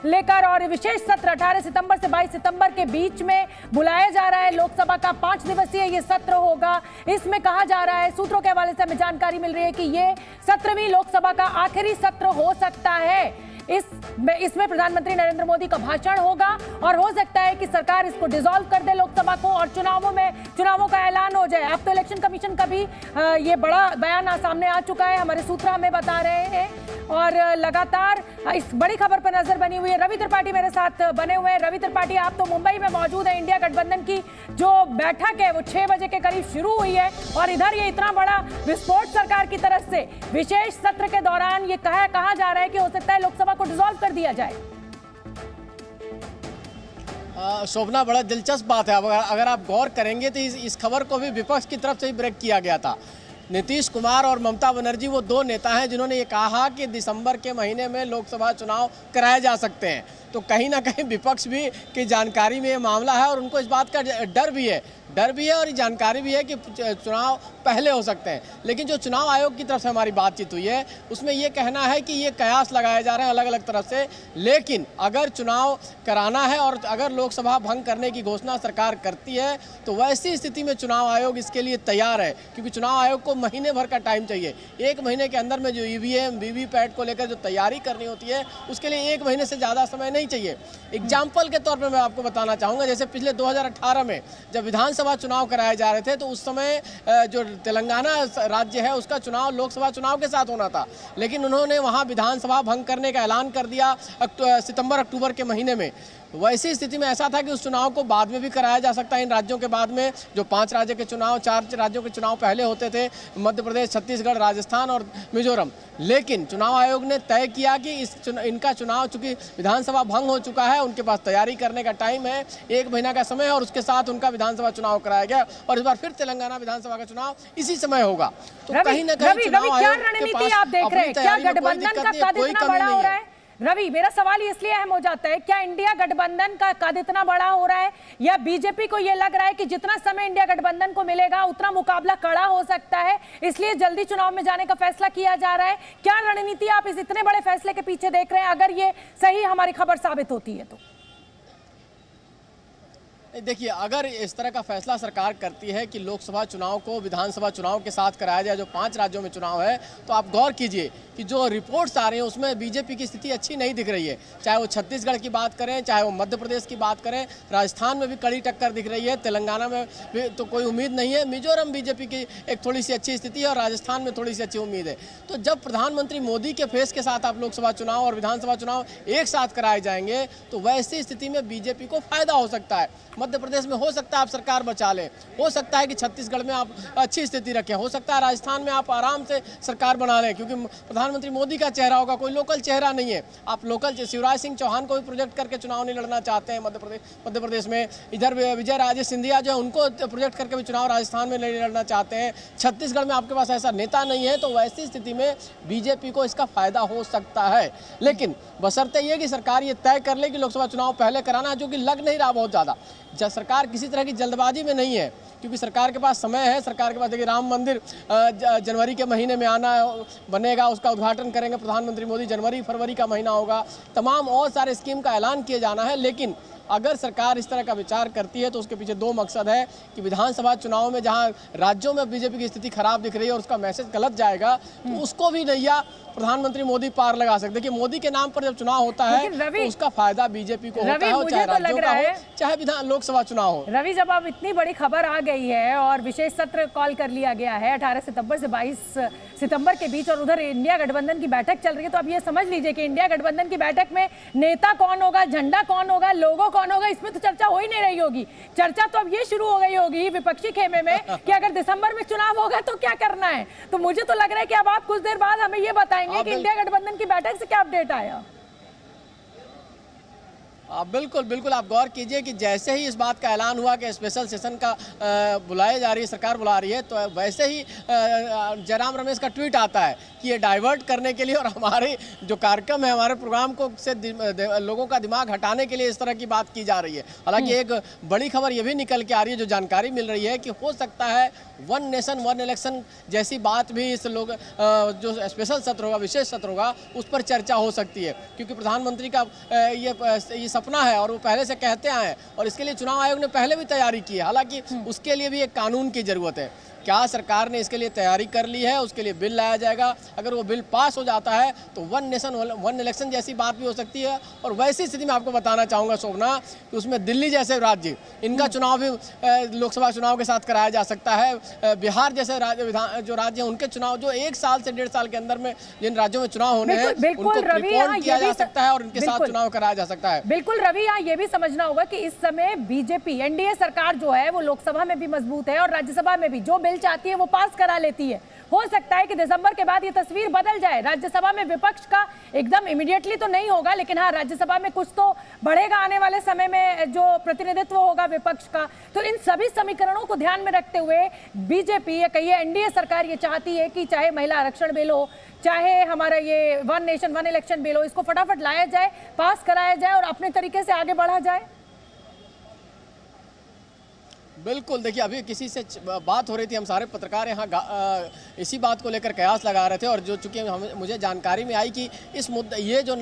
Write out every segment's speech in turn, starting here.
लेकर और विशेष सत्र 18 सितंबर से 22 सितंबर के बीच में बुलाया जा रहा है। लोकसभा का 5 दिवसीय ये सत्र होगा। इसमें कहा जा रहा है, सूत्रों के हवाले से हमें जानकारी मिल रही है कि ये 17वीं लोकसभा का आखिरी सत्र हो सकता है। इसमें प्रधानमंत्री नरेंद्र मोदी का भाषण होगा और हो सकता है कि सरकार इसको डिसॉल्व कर दे लोकसभा को और चुनावों का ऐलान हो जाए। अब तो इलेक्शन कमीशन का भी ये बड़ा बयान सामने आ चुका है, हमारे सूत्र हमें बता रहे हैं। और लगातार इस बड़ी खबर पर नजर बनी हुई है। रवि त्रिपाठी मेरे साथ बने हुए हैं। रवि त्रिपाठी, आप तो मुंबई में मौजूद है। इंडिया गठबंधन की जो बैठक है वो 6 बजे के करीब शुरू हुई है और इधर ये इतना बड़ा विस्फोट सरकार की तरफ से विशेष सत्र के दौरान ये कहा जा रहा है कि हो सकता है लोकसभा को डिसॉल्व कर दिया जाए। शोभना, बड़ा दिलचस्प बात है। अगर आप गौर करेंगे तो इस खबर को भी विपक्ष की तरफ से ही ब्रेक किया गया था। नीतीश कुमार और ममता बनर्जी वो दो नेता हैं जिन्होंने ये कहा कि दिसंबर के महीने में लोकसभा चुनाव कराए जा सकते हैं। तो कहीं ना कहीं विपक्ष भी की जानकारी में ये मामला है और उनको इस बात का डर भी है और ये जानकारी भी है कि चुनाव पहले हो सकते हैं। लेकिन जो चुनाव आयोग की तरफ से हमारी बातचीत हुई है उसमें ये कहना है कि ये कयास लगाए जा रहे हैं अलग अलग तरफ से, लेकिन अगर चुनाव कराना है और अगर लोकसभा भंग करने की घोषणा सरकार करती है तो वैसी स्थिति में चुनाव आयोग इसके लिए तैयार है, क्योंकि चुनाव आयोग को महीने भर का टाइम चाहिए। 1 महीने के अंदर में जो ईवीएम वीवीपैट को लेकर जो तैयारी करनी होती है उसके लिए 1 महीने से ज़्यादा समय नहीं चाहिए। एग्जाम्पल के तौर पर मैं आपको बताना चाहूँगा, जैसे पिछले 2018 में जब विधानसभा चुनाव कराए जा रहे थे तो उस समय जो तेलंगाना राज्य है उसका चुनाव लोकसभा चुनाव के साथ होना था, लेकिन उन्होंने वहां विधानसभा भंग करने का ऐलान कर दिया सितंबर अक्टूबर के महीने में। वैसी स्थिति में ऐसा था कि उस चुनाव को बाद में भी कराया जा सकता है। इन राज्यों के बाद में जो 5 राज्य के चुनाव 4 राज्यों के चुनाव पहले होते थे, मध्य प्रदेश, छत्तीसगढ़, राजस्थान और मिजोरम, लेकिन चुनाव आयोग ने तय किया कि इनका चुनाव चूंकि विधानसभा भंग हो चुका है, उनके पास तैयारी करने का टाइम है, 1 महीना का समय है और उसके साथ उनका विधानसभा चुनाव कराया गया और इस बार फिर तेलंगाना विधानसभा का चुनाव इसी समय होगा। तो कहीं ना कहीं चुनाव आयोग के पास आप देख रहे हैं क्या गठबंधन का कद इतना बड़ा हो रहा है? रवि, मेरा सवाल इसलिए अहम हो जाता है, क्या इंडिया गठबंधन का कद इतना बड़ा हो रहा है या बीजेपी को यह लग रहा है कि जितना समय इंडिया गठबंधन को मिलेगा उतना मुकाबला कड़ा हो सकता है, इसलिए जल्दी चुनाव में जाने का फैसला किया जा रहा है? क्या रणनीति आप इस इतने बड़े फैसले के पीछे देख रहे हैं, अगर ये सही हमारी खबर साबित होती है तो? देखिए, अगर इस तरह का फैसला सरकार करती है कि लोकसभा चुनाव को विधानसभा चुनाव के साथ कराया जाए, जो 5 राज्यों में चुनाव है, तो आप गौर कीजिए कि जो रिपोर्ट्स आ रही हैं उसमें बीजेपी की स्थिति अच्छी नहीं दिख रही है। चाहे वो छत्तीसगढ़ की बात करें, चाहे वो मध्य प्रदेश की बात करें, राजस्थान में भी कड़ी टक्कर दिख रही है, तेलंगाना में भी तो कोई उम्मीद नहीं है, मिजोरम बीजेपी की एक थोड़ी सी अच्छी स्थिति है और राजस्थान में थोड़ी सी अच्छी उम्मीद है। तो जब प्रधानमंत्री मोदी के फेस के साथ आप लोकसभा चुनाव और विधानसभा चुनाव एक साथ कराए जाएंगे तो वैसी स्थिति में बीजेपी को फायदा हो सकता है। मध्य प्रदेश में हो सकता है आप सरकार बचा लें, हो सकता है कि छत्तीसगढ़ में आप अच्छी स्थिति रखें, हो सकता है राजस्थान में आप आराम से सरकार बना लें, क्योंकि प्रधानमंत्री मोदी का चेहरा होगा, कोई लोकल चेहरा नहीं है। आप लोकल शिवराज सिंह चौहान को भी प्रोजेक्ट करके चुनाव नहीं लड़ना चाहते हैं मध्य प्रदेश में। इधर विजय राजे सिंधिया जो है उनको प्रोजेक्ट करके भी चुनाव राजस्थान में नहीं लड़ना चाहते हैं। छत्तीसगढ़ में आपके पास ऐसा नेता नहीं है, तो वैसी स्थिति में बीजेपी को इसका फायदा हो सकता है। लेकिन बशर्ते ये कि सरकार ये तय कर ले कि लोकसभा चुनाव पहले कराना है, जो कि लग नहीं रहा बहुत ज़्यादा। सरकार किसी तरह की जल्दबाजी में नहीं है, क्योंकि सरकार के पास समय है। सरकार के पास देखिए, राम मंदिर जनवरी के महीने में बनेगा, उसका उद्घाटन करेंगे प्रधानमंत्री मोदी, जनवरी फरवरी का महीना होगा, तमाम और सारे स्कीम का ऐलान किए जाना है। लेकिन अगर सरकार इस तरह का विचार करती है तो उसके पीछे 2 मकसद है कि विधानसभा चुनाव में जहां राज्यों में बीजेपी की स्थिति खराब दिख रही है और उसका मैसेज गलत जाएगा, तो उसको भी नैया प्रधानमंत्री मोदी पार लगा सकते। देखिए, मोदी के नाम पर जब चुनाव होता है तो उसका फायदा बीजेपी को होता है, चाहे राज्यों का हो चाहे विधान लोकसभा चुनाव हो। रवि, जब अब इतनी बड़ी खबर आ गई है और विशेष सत्र कॉल कर लिया गया है 18 सितंबर से 22 सितंबर के बीच और उधर इंडिया गठबंधन की बैठक चल रही है, तो अब ये समझ लीजिए कि इंडिया गठबंधन की बैठक में नेता कौन होगा, झंडा कौन होगा, लोगो कौन होगा, इसमें तो चर्चा हो ही नहीं रही होगी। चर्चा तो अब ये शुरू हो गई होगी विपक्षी खेमे में कि अगर दिसंबर में चुनाव होगा तो क्या करना है। तो मुझे तो लग रहा है कि अब आप कुछ देर बाद हमें ये बताएंगे कि इंडिया गठबंधन की बैठक से क्या अपडेट आया। बिल्कुल बिल्कुल, आप गौर कीजिए कि जैसे ही इस बात का ऐलान हुआ कि स्पेशल सेशन का बुलाए जा रही है, सरकार बुला रही है, तो वैसे ही जयराम रमेश का ट्वीट आता है कि ये डाइवर्ट करने के लिए और हमारे जो कार्यक्रम है, हमारे प्रोग्राम को से लोगों का दिमाग हटाने के लिए इस तरह की बात की जा रही है। हालांकि एक बड़ी खबर ये भी निकल के आ रही है, जो जानकारी मिल रही है कि हो सकता है वन नेशन वन इलेक्शन जैसी बात भी इस लोग जो स्पेशल सत्र होगा, विशेष सत्र होगा, उस पर चर्चा हो सकती है, क्योंकि प्रधानमंत्री का ये सपना है और वो पहले से कहते आए हैं और इसके लिए चुनाव आयोग ने पहले भी तैयारी की है। हालांकि उसके लिए भी एक कानून की जरूरत है। क्या सरकार ने इसके लिए तैयारी कर ली है? उसके लिए बिल लाया जाएगा। अगर वो बिल पास हो जाता है तो वन नेशन वन इलेक्शन जैसी बात भी हो सकती है। और वैसी स्थिति में आपको बताना चाहूँगा शोभना कि उसमें दिल्ली जैसे राज्य, इनका चुनाव भी लोकसभा चुनाव के साथ कराया जा सकता है। बिहार जैसे जो राज्य हैं उनके चुनाव जो 1 साल से 1.5 साल के अंदर में जिन राज्यों में चुनाव होने हैं उनको प्रीपोन किया जा सकता है और उनके साथ चुनाव कराया जा सकता है। बिल्कुल रवि, यहाँ ये भी समझना होगा कि इस समय बीजेपी एनडीए सरकार जो है वो लोकसभा में भी मजबूत है और राज्यसभा में भी जो बिल चाहती है वो पास करा लेती है। हो सकता है कि दिसंबर के बाद ये तस्वीर बदल जाए। राज्यसभा में विपक्ष का एकदम इमीडिएटली तो नहीं होगा, लेकिन हाँ राज्यसभा में कुछ तो बढ़ेगा आने वाले समय में जो प्रतिनिधित्व होगा विपक्ष का। तो इन सभी समीकरणों को ध्यान में रखते हुए बीजेपी या कहिए एनडीए सरकार ये चाहती है कि चाहे महिला आरक्षण बिल हो, चाहे हमारा ये one nation one election bill हो, इसको फटाफट लाया जाए, पास कराया जाए और अपने तरीके से आगे बढ़ा जाए। बिल्कुल, देखिए अभी किसी से बात हो रही थी, हम सारे पत्रकार यहाँ इसी बात को लेकर कयास लगा रहे थे और जो चूँकि मुझे जानकारी में आई कि इस मुद्दे ये जो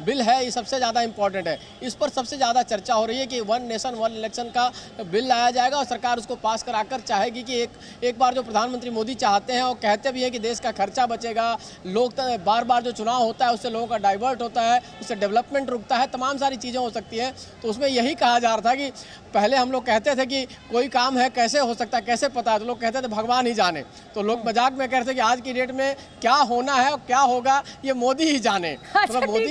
बिल है ये सबसे ज़्यादा इम्पोर्टेंट है, इस पर सबसे ज़्यादा चर्चा हो रही है कि वन नेशन वन इलेक्शन का बिल लाया जाएगा और सरकार उसको पास कराकर चाहेगी कि एक बार जो प्रधानमंत्री मोदी चाहते हैं और कहते भी हैं कि देश का खर्चा बचेगा, लोग बार बार जो चुनाव होता है उससे लोगों का डाइवर्ट होता है, उससे डेवलपमेंट रुकता है, तमाम सारी चीज़ें हो सकती हैं। तो उसमें यही कहा जा रहा था कि पहले हम लोग कहते थे कि कोई काम है कैसे हो सकता है, कैसे पता है, तो लोग कहते थे भगवान ही जाने। तो लोग मजाक में कहते थे कि आज की डेट में क्या होना है और क्या होगा ये मोदी ही जाने। अच्छा, तो मोदी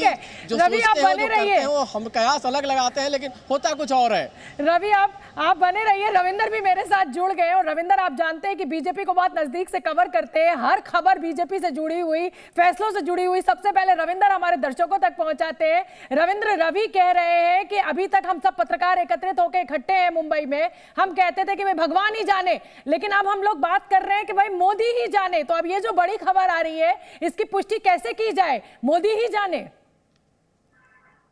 जो रवि आप बने रहिए, वो हम कयास अलग लगाते हैं लेकिन होता कुछ और है। रवि आप बने रहिए। रविंदर भी मेरे साथ जुड़ गए और रविंदर आप जानते हैं कि बीजेपी को बहुत नजदीक से कवर करते हैं, हर खबर बीजेपी से जुड़ी हुई, फैसलों से जुड़ी हुई सबसे पहले रविंदर हमारे दर्शकों तक पहुंचाते हैं। रविंद्र, रवि कह रहे हैं कि अभी तक हम सब पत्रकार एकत्रित होकर इकट्ठे हैं मुंबई में, हम कहते थे कि भाई भगवान ही जाने, लेकिन अब हम लोग बात कर रहे हैं कि भाई मोदी ही जाने। तो अब ये जो बड़ी खबर आ रही है इसकी पुष्टि कैसे की जाए? मोदी ही जाने।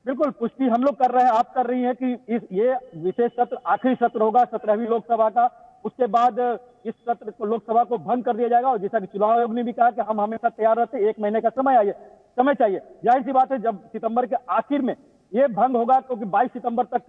बिल्कुल, पुष्टि हम लोग कर रहे हैं, आप कर रही हैं कि ये विशेष सत्र आखिरी सत्र होगा 17वीं लोकसभा का। उसके बाद इस सत्र को लोकसभा को भंग कर दिया जाएगा और जैसा कि चुनाव आयोग ने भी कहा कि हम हमेशा तैयार रहते, 1 महीने का समय चाहिए। जाहिर सी बात है जब सितंबर के आखिर में ये भंग होगा, क्योंकि 22 सितंबर तक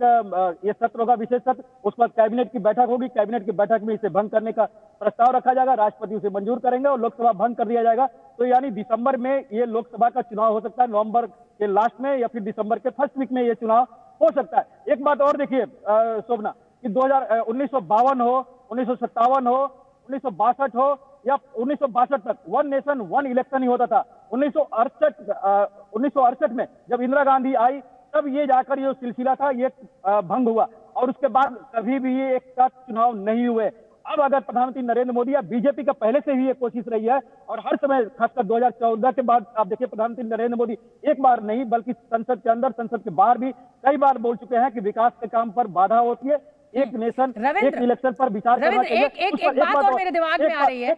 ये सत्र होगा विशेष सत्र, उस पर कैबिनेट की बैठक होगी, कैबिनेट की बैठक में इसे भंग करने का प्रस्ताव रखा जाएगा, राष्ट्रपति उसे मंजूर करेंगे और लोकसभा भंग कर दिया जाएगा। तो यानी दिसंबर में ये लोकसभा का चुनाव हो सकता है, नवंबर के लास्ट में या फिर दिसंबर के फर्स्ट वीक में ये चुनाव हो सकता है। एक बात और देखिए शोभना, कि 1952 हो, 1957 हो, 1962 हो या 1962 तक वन नेशन वन इलेक्शन ही होता था। 1968 में जब इंदिरा गांधी आई तब ये जाकर ये सिलसिला था ये भंग हुआ और उसके बाद कभी भी ये एक साथ चुनाव नहीं हुए। अब अगर प्रधानमंत्री नरेंद्र मोदी या बीजेपी का पहले से ही ये कोशिश रही है और हर समय खासकर 2014 के बाद आप देखिए प्रधानमंत्री नरेंद्र मोदी एक बार नहीं बल्कि संसद के अंदर संसद के बाहर भी कई बार बोल चुके हैं कि विकास के काम पर बाधा होती है, एक नेशन एक इलेक्शन पर विचार करना चाहिए। एक बात और मेरे दिमाग में आ रही है,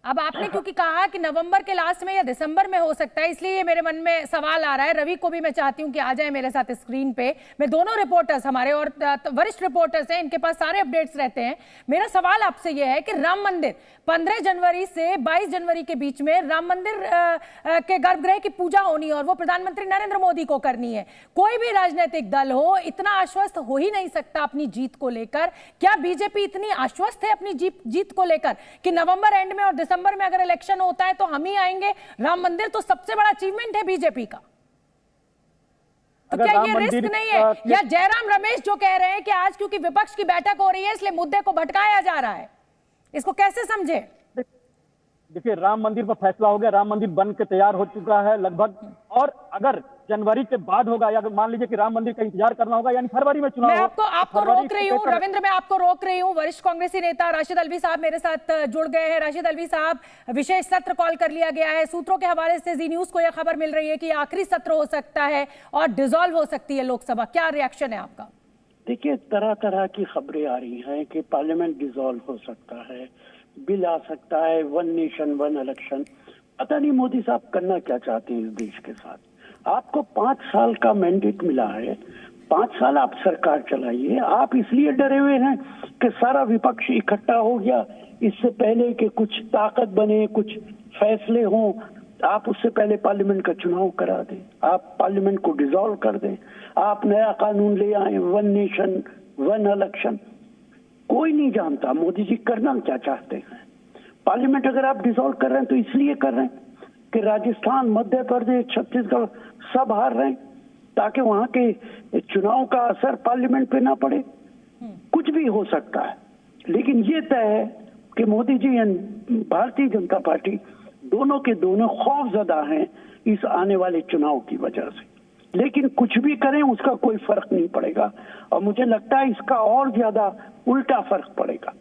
अब आपने क्योंकि कहा कि नवंबर के लास्ट में या दिसंबर में हो सकता है, इसलिए मेरे मन में सवाल आ रहा है। रवि को भी मैं चाहती हूं कि आ जाए मेरे साथ स्क्रीन पे। मैं दोनों रिपोर्टर्स हमारे और वरिष्ठ रिपोर्टर्स हैं, इनके पास सारे अपडेट्स रहते हैं। मेरा सवाल आपसे यह है कि राम मंदिर 15 जनवरी से 22 जनवरी के बीच में राम मंदिर के गर्भगृह की पूजा होनी है और वो प्रधानमंत्री नरेंद्र मोदी को करनी है। कोई भी राजनीतिक दल हो इतना आश्वस्त हो ही नहीं सकता अपनी जीत को लेकर। क्या बीजेपी इतनी आश्वस्त है अपनी जीत को लेकर कि नवंबर एंड में और दिसंबर में अगर इलेक्शन होता है तो हम ही आएंगे? राम मंदिर तो सबसे बड़ा अचीवमेंट है बीजेपी का, तो क्या ये रिस्क नहीं है? या जयराम रमेश जो कह रहे हैं कि आज क्योंकि विपक्ष की बैठक हो रही है इसलिए मुद्दे को भटकाया जा रहा है, इसको कैसे समझे? देखिए राम मंदिर पर फैसला हो गया, राम मंदिर बन के तैयार हो चुका है लगभग, और अगर जनवरी के बाद होगा या मान लीजिए कि राम मंदिर का इंतजार करना होगा यानी फरवरी में चुनाव। मैं आपको रोक रही हूँ रविंद्र, मैं आपको रोक रही हूँ। वरिष्ठ कांग्रेसी नेता राशिद अलवी साहब मेरे साथ जुड़ गए हैं। राशिद अलवी साहब, विशेष सत्र कॉल कर लिया गया है, सूत्रों के हवाले से जी न्यूज को यह खबर मिल रही है कि आखिरी सत्र हो सकता है और डिसॉल्व हो सकती है लोकसभा। क्या रिएक्शन है आपका? देखिए तरह तरह की खबरें आ रही हैं कि पार्लियामेंट डिसॉल्व हो सकता है, बिल आ सकता है वन नेशन वन इलेक्शन। पता नहीं मोदी साहब करना क्या चाहते हैं इस देश के साथ। आपको 5 साल का मैंडेट मिला है, 5 साल आप सरकार चलाइए। आप इसलिए डरे हुए हैं कि सारा विपक्ष इकट्ठा हो गया, इससे पहले कि कुछ ताकत बने, कुछ फैसले हों, आप उससे पहले पार्लियामेंट का चुनाव करा दें, आप पार्लियामेंट को डिसॉल्व कर दें, आप नया कानून ले आए, 1 नेशन 1 इलेक्शन। कोई नहीं जानता मोदी जी करना क्या चाहते हैं। पार्लियामेंट अगर आप डिसॉल्व कर रहे हैं तो इसलिए कर रहे हैं कि राजस्थान, मध्य प्रदेश, छत्तीसगढ़ सब हार रहे हैं ताकि वहां के चुनाव का असर पार्लियामेंट पे ना पड़े। कुछ भी हो सकता है, लेकिन ये तय है कि मोदी जी एंड भारतीय जनता पार्टी दोनों के दोनों खौफजदा हैं इस आने वाले चुनाव की वजह से। लेकिन कुछ भी करें उसका कोई फर्क नहीं पड़ेगा, और मुझे लगता है इसका और ज्यादा उल्टा फर्क पड़ेगा।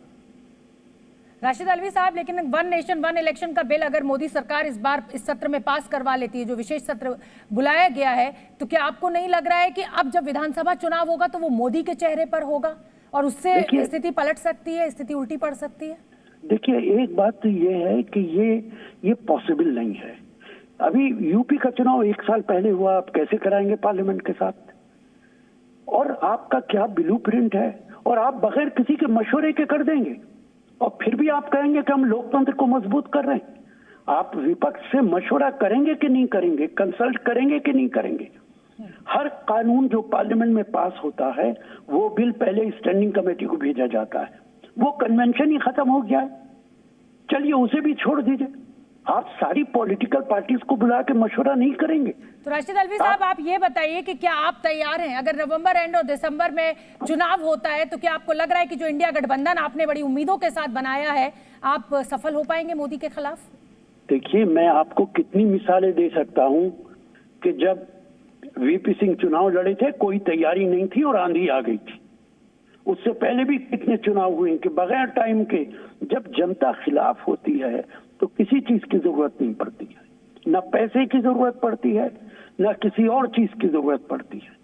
राशिद अलवी साहब, लेकिन 1 नेशन 1 इलेक्शन का बिल अगर मोदी सरकार इस बार इस सत्र में पास करवा लेती है, जो विशेष सत्र बुलाया गया है, तो क्या आपको नहीं लग रहा है कि अब जब विधानसभा चुनाव होगा तो वो मोदी के चेहरे पर होगा और उससे स्थिति पलट सकती है, स्थिति उल्टी पड़ सकती है? देखिए, एक बात तो ये है कि ये पॉसिबल नहीं है। अभी यूपी का चुनाव 1 साल पहले हुआ, आप कैसे कराएंगे पार्लियामेंट के साथ? और आपका क्या ब्लूप्रिंट है? और आप बगैर किसी के मशवरे के कर देंगे और फिर भी आप कहेंगे कि हम लोकतंत्र को मजबूत कर रहे हैं। आप विपक्ष से मशवरा करेंगे कि नहीं करेंगे, कंसल्ट करेंगे कि नहीं करेंगे? हर कानून जो पार्लियामेंट में पास होता है वो बिल पहले स्टैंडिंग कमेटी को भेजा जाता है। वो कन्वेंशन ही खत्म हो गया है, चलिए उसे भी छोड़ दीजिए। आप सारी पॉलिटिकल पार्टीज को बुला के मशवरा नहीं करेंगे। तो राशिद अलवी साहब, आप ये बताइए कि क्या आप तैयार हैं? अगर नवंबर एंड और दिसंबर में चुनाव होता है तो क्या आपको लग रहा है कि जो इंडिया गठबंधन आपने बड़ी उम्मीदों के साथ बनाया है, आप सफल हो पाएंगे मोदी के खिलाफ? देखिए, मैं आपको कितनी मिसालें दे सकता हूं कि जब वीपी सिंह चुनाव लड़े थे कोई तैयारी नहीं थी और आंधी आ गई थी। उससे पहले भी कितने चुनाव हुए कि बगैर टाइम के, जब जनता खिलाफ होती है तो किसी चीज की जरूरत नहीं पड़ती है, न पैसे की जरूरत पड़ती है, न किसी और चीज की जरूरत पड़ती है।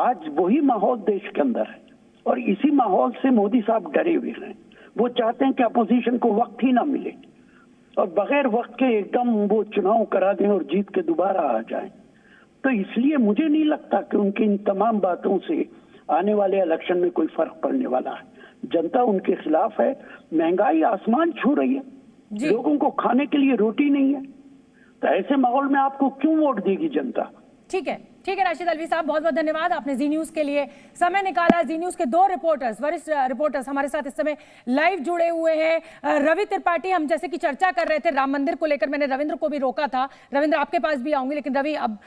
आज वही माहौल देश के अंदर है और इसी माहौल से मोदी साहब डरे हुए हैं। वो चाहते हैं कि अपोजिशन को वक्त ही ना मिले और बगैर वक्त के एकदम वो चुनाव करा दें और जीत के दोबारा आ जाएं। तो इसलिए मुझे नहीं लगता कि उनकी इन तमाम बातों से आने वाले इलेक्शन में कोई फर्क पड़ने वाला है। जनता उनके खिलाफ है, महंगाई आसमान छू रही है, लोगों को खाने के लिए रोटी नहीं है, तो ऐसे माहौल में आपको क्यों वोट देगी जनता? ठीक है राशिद अलवी साहब, बहुत बहुत धन्यवाद, आपने जी न्यूज के लिए समय निकाला। जी न्यूज के 2 रिपोर्टर्स, वरिष्ठ रिपोर्टर्स हमारे साथ इस समय लाइव जुड़े हुए हैं। रवि त्रिपाठी, हम जैसे कि चर्चा कर रहे थे राम मंदिर को लेकर, मैंने रविंद्र को भी रोका था। रविंद्र, आपके पास भी आऊंगी, लेकिन रवि अब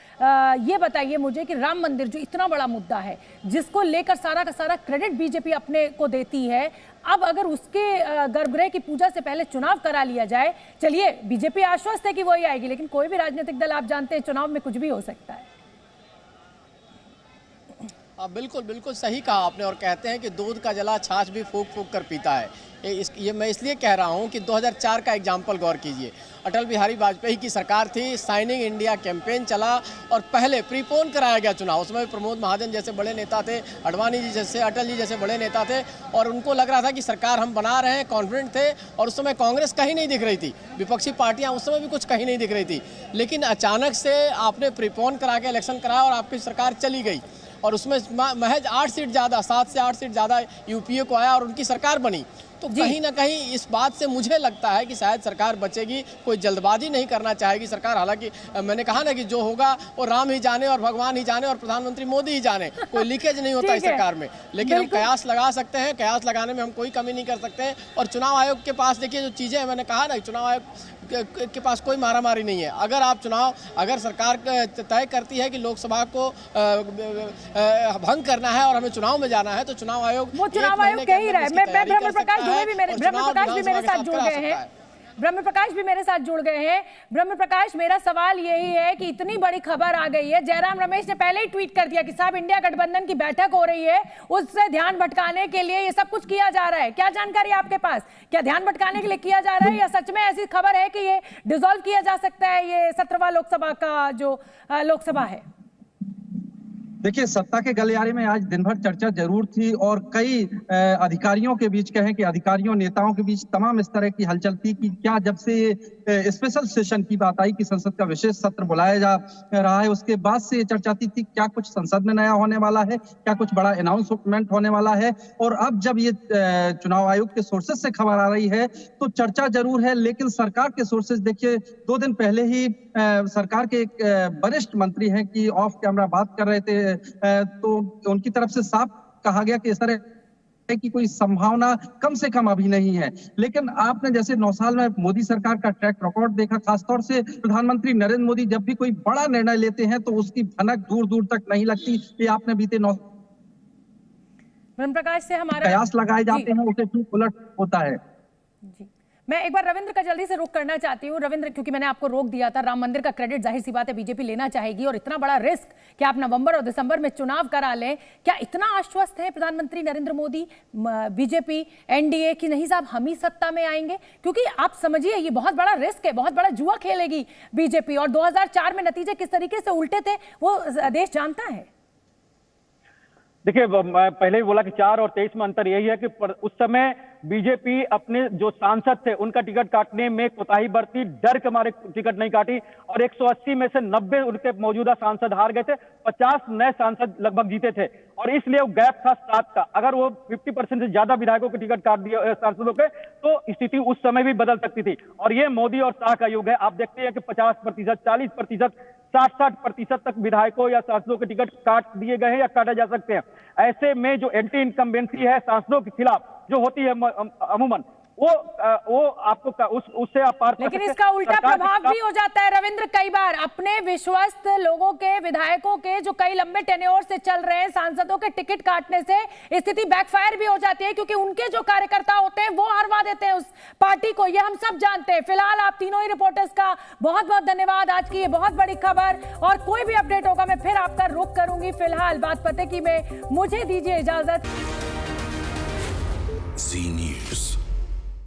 ये बताइए मुझे कि राम मंदिर जो इतना बड़ा मुद्दा है, जिसको लेकर सारा का सारा क्रेडिट बीजेपी अपने को देती है, अब अगर उसके गर्भगृह की पूजा से पहले चुनाव करा लिया जाए, चलिए बीजेपी आश्वस्त है कि वही आएगी, लेकिन कोई भी राजनीतिक दल, आप जानते हैं चुनाव में कुछ भी हो सकता है। बिल्कुल सही कहा आपने, और कहते हैं कि दूध का जला छाछ भी फूंक फूंक कर पीता है। ये मैं इसलिए कह रहा हूँ कि 2004 का एग्जाम्पल गौर कीजिए। अटल बिहारी वाजपेयी की सरकार थी, साइनिंग इंडिया कैंपेन चला और पहले प्रीपोन कराया गया चुनाव। उसमें प्रमोद महाजन जैसे बड़े नेता थे, अडवाणी जी जैसे, अटल जी जैसे बड़े नेता थे, और उनको लग रहा था कि सरकार हम बना रहे हैं, कॉन्फिडेंट थे। और उस समय कांग्रेस कहीं नहीं दिख रही थी, विपक्षी पार्टियां उस समय भी कुछ कहीं नहीं दिख रही थी। लेकिन अचानक से आपने प्रीपोन करा के इलेक्शन कराया और आपकी सरकार चली गई, और उसमें महज 8 सीट ज़्यादा, 7 से 8 सीट ज़्यादा यूपीए को आया और उनकी सरकार बनी। तो कहीं ना कहीं इस बात से मुझे लगता है कि शायद सरकार बचेगी, कोई जल्दबाजी नहीं करना चाहेगी सरकार। हालांकि मैंने कहा ना कि जो होगा वो राम ही जाने और भगवान ही जाने और प्रधानमंत्री मोदी ही जाने, कोई लीकेज नहीं होता इस सरकार में। लेकिन हम कयास लगा सकते हैं, कयास लगाने में हम कोई कमी नहीं कर सकते। और चुनाव आयोग के पास देखिए जो चीज़ें, मैंने कहा ना, चुनाव आयोग के पास कोई मारामारी नहीं है। अगर सरकार तय करती है कि लोकसभा को भंग करना है और हमें चुनाव में जाना है, तो चुनाव आयोग कह ही रहा है। मैं ब्रह्म प्रकाश भी मेरे साथ जुड़ गए हैं। ब्रह्म प्रकाश भी मेरे साथ जुड़ गए हैं। ब्रह्म प्रकाश, मेरा सवाल यही है कि इतनी बड़ी खबर आ गई है, जयराम रमेश ने पहले ही ट्वीट कर दिया कि साहब इंडिया गठबंधन की बैठक हो रही है, उससे ध्यान भटकाने के लिए ये सब कुछ किया जा रहा है। क्या जानकारी आपके पास? क्या ध्यान भटकाने के लिए किया जा रहा है या सच में ऐसी खबर है कि ये डिसॉल्व किया जा सकता है, ये 17वां लोकसभा का जो लोकसभा है? देखिए, सत्ता के गलियारे में आज दिन भर चर्चा जरूर थी और कई अधिकारियों के बीच, कहें कि अधिकारियों नेताओं के बीच तमाम इस तरह की हलचल थी कि क्या जब से ये स्पेशल सेशन की बात आई कि संसद का विशेष सत्र बुलाया जा रहा है, उसके बाद से ये चर्चा थी क्या कुछ संसद में नया होने वाला है, क्या कुछ बड़ा अनाउंसमेंट होने वाला है। और अब जब ये चुनाव आयोग के सोर्सेज से खबर आ रही है तो चर्चा जरूर है, लेकिन सरकार के सोर्सेज देखिए 2 दिन पहले ही सरकार के एक वरिष्ठ मंत्री हैं कि ऑफ कैमरा बात कर रहे थे, तो उनकी तरफ से साफ कहा गया कि इस तरह की कोई संभावना कम से कम अभी नहीं है। लेकिन आपने जैसे 9 साल में मोदी सरकार का ट्रैक रिकॉर्ड देखा, खासतौर से प्रधानमंत्री नरेंद्र मोदी जब भी कोई बड़ा निर्णय लेते हैं तो उसकी भनक दूर दूर तक नहीं लगती। ये आपने बीते 9 प्रकाश से हमारा कयास लगाए जाते हैं, उसे ठीक उलट होता है। जी, मैं एक बार रविंद्र का जल्दी से रुख करना चाहती हूँ। रविंद्र, क्योंकि मैंने आपको रोक दिया था, राम मंदिर का क्रेडिट जाहिर सी बात है बीजेपी लेना चाहेगी और इतना बड़ा रिस्क कि आप नवंबर और दिसंबर में चुनाव करा लें, क्या इतना आश्वस्त है प्रधानमंत्री नरेंद्र मोदी, बीजेपी, एनडीए की नहीं साहब हम ही सत्ता में आएंगे? क्योंकि आप समझिए ये बहुत बड़ा रिस्क है, बहुत बड़ा जुआ खेलेगी बीजेपी और 2004 में नतीजे किस तरीके से उल्टे थे वो देश जानता है। देखिए, मैं पहले ही बोला कि 4 और 23 में अंतर यही है कि उस समय बीजेपी अपने जो सांसद थे उनका टिकट काटने में कोताही बरती, डर के मारे टिकट नहीं काटी और 180 में से 90 उनके मौजूदा सांसद हार गए थे, 50 नए सांसद लगभग जीते थे और इसलिए वो गैप था 7 का। अगर वो 50% से ज्यादा विधायकों के टिकट काट दिए सांसदों के तो स्थिति उस समय भी बदल सकती थी। और ये मोदी और शाह का युग है। आप देखते हैं कि 50%, 40%, 60% तक विधायकों या सांसदों के टिकट काट दिए गए हैं या काटे जा सकते हैं। ऐसे में जो एंटी इनकम्बेंसी है सांसदों के खिलाफ जो होती है अमूमन वो आपको उससे आप पार, लेकिन इसका उल्टा प्रभाव भी हो जाता है रविंद्र। कई बार अपने विश्वस्त लोगों के, विधायकों के जो कई लंबे टेन्योर से चल रहे हैं, सांसदों के टिकट काटने से स्थिति बैकफायर भी हो जाती है क्योंकि उनके जो कार्यकर्ता होते हैं वो हरवा देते हैं उस पार्टी को, ये हम सब जानते हैं। फिलहाल आप तीनों ही रिपोर्टर्स का बहुत बहुत धन्यवाद। आज की ये बहुत बड़ी खबर और कोई भी अपडेट होगा मैं फिर आपका रुख करूंगी। फिलहाल बात पते की में मुझे दीजिए इजाजत।